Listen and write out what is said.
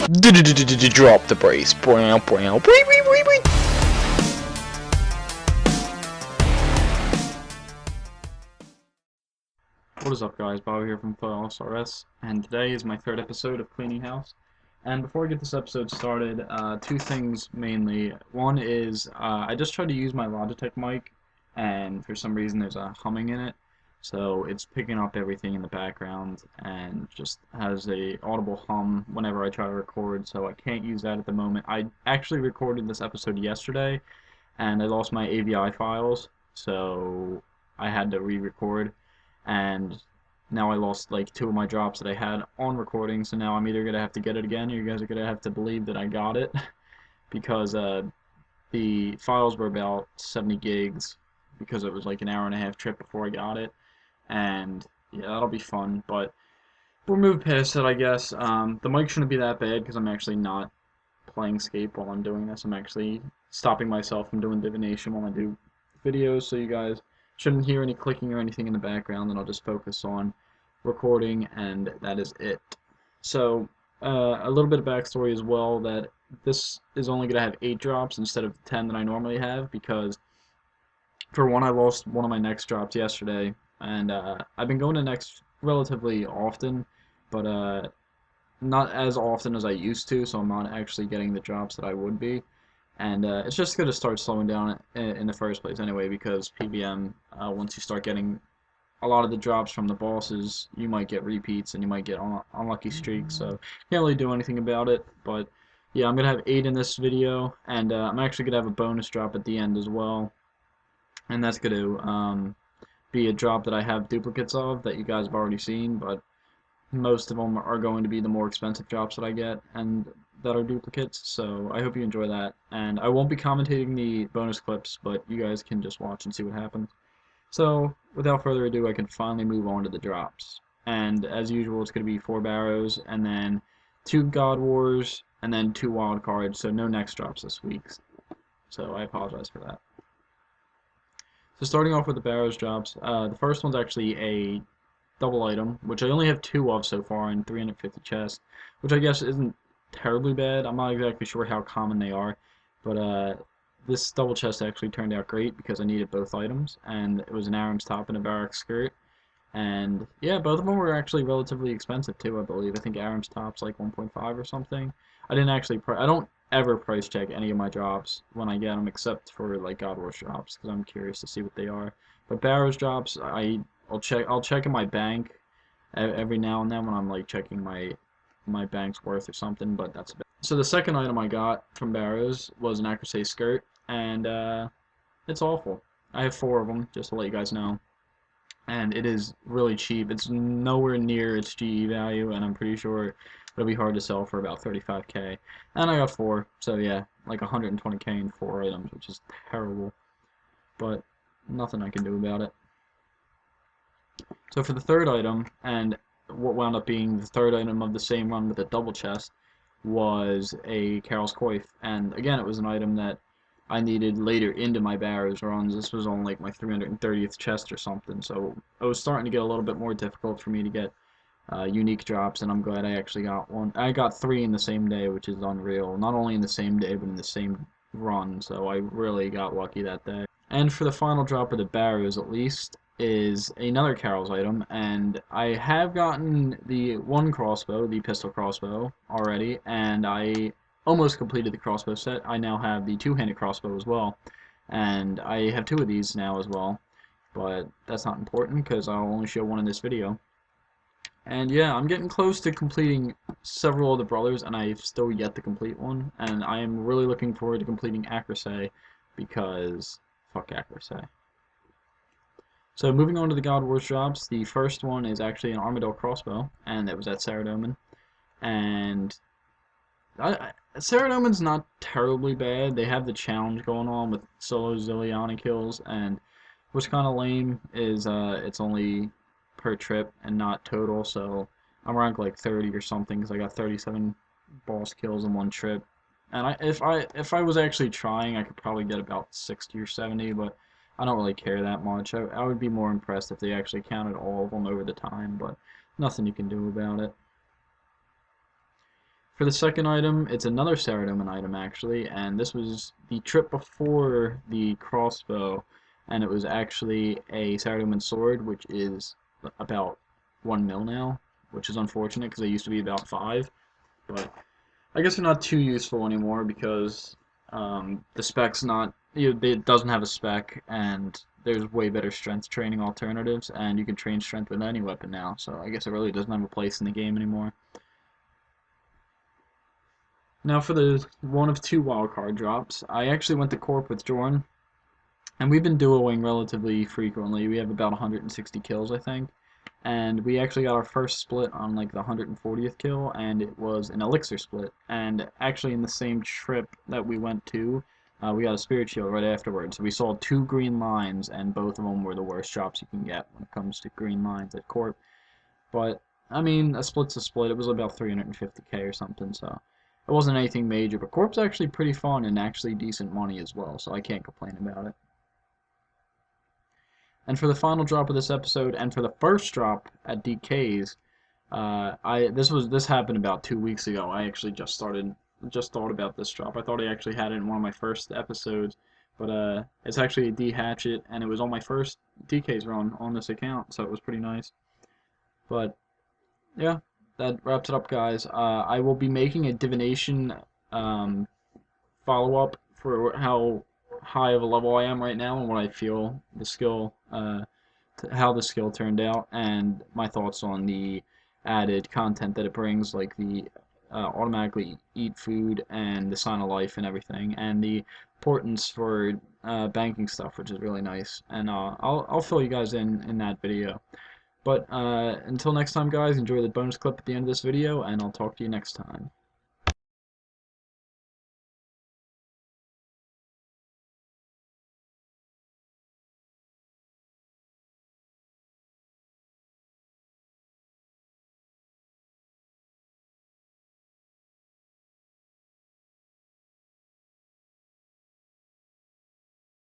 Drop the brace. What is up, guys? Bob here from SRS, and today is my third episode of Cleaning House. And before I get this episode started, two things mainly. One is I just tried to use my Logitech mic, and for some reason there's a humming in it, so it's picking up everything in the background and just has a audible hum whenever I try to record. So I can't use that at the moment. I actually recorded this episode yesterday, and I lost my AVI files, so I had to re-record. And now I lost like two of my drops that I had on recording, so now I'm either gonna have to get it again, or you guys are gonna have to believe that I got it, because the files were about 70 gigs, because it was like an hour and a half trip before I got it, and yeah, that'll be fun. But we'll move past it, I guess. The mic shouldn't be that bad because I'm actually not playing Scape while I'm doing this. I'm actually stopping myself from doing divination while I do videos, so you guys shouldn't hear any clicking or anything in the background, and I'll just focus on recording, and that is it. So, a little bit of backstory as well, that this is only going to have 8 drops instead of 10 that I normally have, because for one, I lost one of my next drops yesterday, and I've been going to next relatively often, but not as often as I used to, so I'm not actually getting the drops that I would be. And it's just going to start slowing down in the first place anyway, because PBM, once you start getting a lot of the drops from the bosses, you might get repeats and you might get unlucky streaks, so can't really do anything about it. But yeah, I'm going to have 8 in this video, and I'm actually going to have a bonus drop at the end as well, and that's going to be a drop that I have duplicates of that you guys have already seen, but most of them are going to be the more expensive drops that I get and that are duplicates, so I hope you enjoy that. And I won't be commentating the bonus clips, but you guys can just watch and see what happens. So without further ado, I can finally move on to the drops. And as usual, it's going to be 4 Barrows, and then 2 God Wars, and then 2 wild cards, so no next drops this week. So I apologize for that. So starting off with the Barrows drops, the first one's actually a double item, which I only have 2 of so far in 350 chests, which I guess isn't terribly bad. I'm not exactly sure how common they are, but this double chest actually turned out great because I needed both items, and it was an Aram's top and a Barrack skirt, and yeah, both of them were actually relatively expensive too, I believe. I think Aram's top's like 1.5 or something. I didn't actually I don't ever price check any of my drops when I get them, except for like God Wars drops, because I'm curious to see what they are. But Barrows drops, I'll check in my bank every now and then when I'm like checking my bank's worth or something, but that's about it. So the second item I got from Barrows was an Acrosay skirt, and it's awful. I have 4 of them, just to let you guys know, and it is really cheap. It's nowhere near its GE value, and I'm pretty sure it'll be hard to sell for about 35k. And I got 4, so yeah, like 120k in 4 items, which is terrible, but nothing I can do about it. So for the third item, and what wound up being the third item of the same run with a double chest, was a Carol's Coif. And again, it was an item that I needed later into my Barrows runs. This was on like my 330th chest or something, so it was starting to get a little bit more difficult for me to get unique drops, and I'm glad I actually got one. I got 3 in the same day, which is unreal. Not only in the same day, but in the same run, so I really got lucky that day. And for the final drop of the Barrows, at least, is another Carol's item, and I have gotten the one crossbow, the pistol crossbow, already, and I almost completed the crossbow set. I now have the 2-handed crossbow as well, and I have 2 of these now as well, but that's not important because I'll only show one in this video. And yeah, I'm getting close to completing several of the brothers, and I've still yet to complete one, and I am really looking forward to completing Acrosay, because fuck Acrosay. So moving on to the God Wars drops, the first one is actually an Armadillo crossbow, and it was at Saradomin. And Saradomin's not terribly bad. They have the challenge going on with solo Zilliana kills, and what's kind of lame is it's only per trip and not total, so I'm ranked like 30 or something because I got 37 boss kills in one trip. And if I was actually trying, I could probably get about 60 or 70, but I don't really care that much. I would be more impressed if they actually counted all of them over the time, but nothing you can do about it. For the second item, it's another Saradomin item actually, and this was the trip before the crossbow, and it was actually a Saradomin sword, which is about 1 mil now, which is unfortunate because they used to be about 5, but I guess they're not too useful anymore because the spec's not, it doesn't have a spec, and there's way better strength training alternatives, and you can train strength with any weapon now, so I guess it really doesn't have a place in the game anymore. Now for the one of two wildcard drops, I actually went to Corp with Jorn, and we've been duoing relatively frequently. We have about 160 kills, I think, and we actually got our first split on like the 140th kill, and it was an elixir split. And actually in the same trip that we went to, we got a spirit shield right afterwards. So we saw 2 green lines, and both of them were the worst drops you can get when it comes to green lines at Corp. But I mean, a split's a split. It was about 350k or something, so it wasn't anything major. But Corp's actually pretty fun and actually decent money as well, so I can't complain about it. And for the final drop of this episode, and for the first drop at DK's, this happened about 2 weeks ago. I actually just thought about this drop. I thought I actually had it in one of my first episodes, but it's actually a D hatchet, and it was on my first DK's run on this account, so it was pretty nice. But yeah, that wraps it up, guys. I will be making a divination follow-up for how high of a level I am right now and what I feel the skill, how the skill turned out, and my thoughts on the added content that it brings, like the automatically eat food and the sign of life and everything, and the importance for banking stuff, which is really nice. And I'll fill you guys in that video. But until next time, guys, enjoy the bonus clip at the end of this video, and I'll talk to you next time.